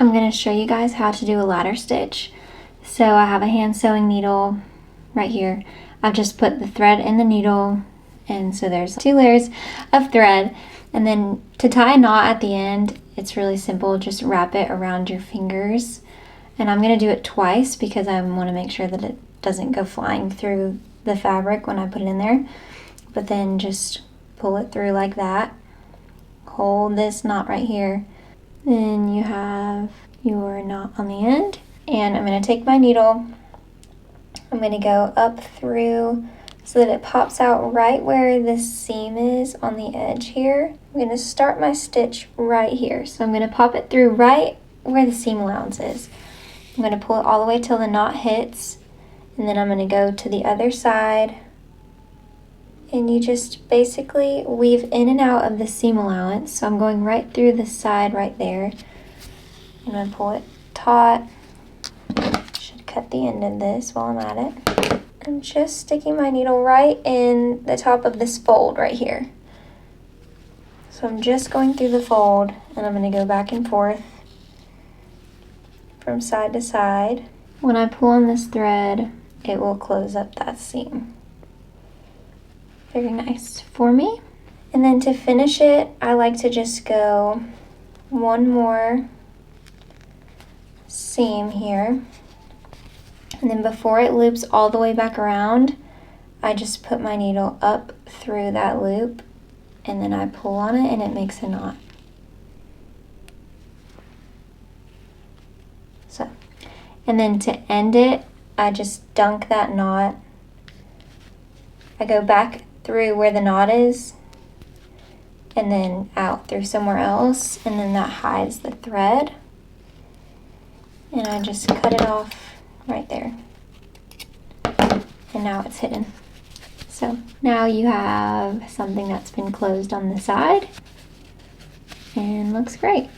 I'm going to show you guys how to do a ladder stitch. So I have a hand sewing needle right here. I've just put the thread in the needle, and so there's 2 layers of thread. And then to tie a knot at the end, it's really simple. Just wrap it around your fingers. And I'm going to do it twice because I want to make sure that it doesn't go flying through the fabric when I put it in there. But then just pull it through like that. Hold this knot right here. Then you have your knot on the end. And I'm going to take my needle. I'm going to go up through so that it pops out right where this seam is on the edge here. I'm going to start my stitch right here. So I'm going to pop it through right where the seam allowance is. I'm going to pull it all the way till the knot hits, and then I'm going to go to the other side, and you just basically weave in and out of the seam allowance. So I'm going right through the side right there. I'm going to pull it taut. Should cut the end of this while I'm at it. I'm just sticking my needle right in the top of this fold right here. So I'm just going through the fold, and I'm going to go back and forth from side to side. When I pull on this thread, it will close up that seam. Very nice for me. And then to finish it, I like to just go one more seam here. And then before it loops all the way back around, I just put my needle up through that loop, and then I pull on it and it makes a knot. So, and then to end it, I just dunk that knot. I go back through where the knot is and then out through somewhere else, and then that hides the thread. And I just cut it off right there. And now it's hidden. So now you have something that's been closed on the side and looks great.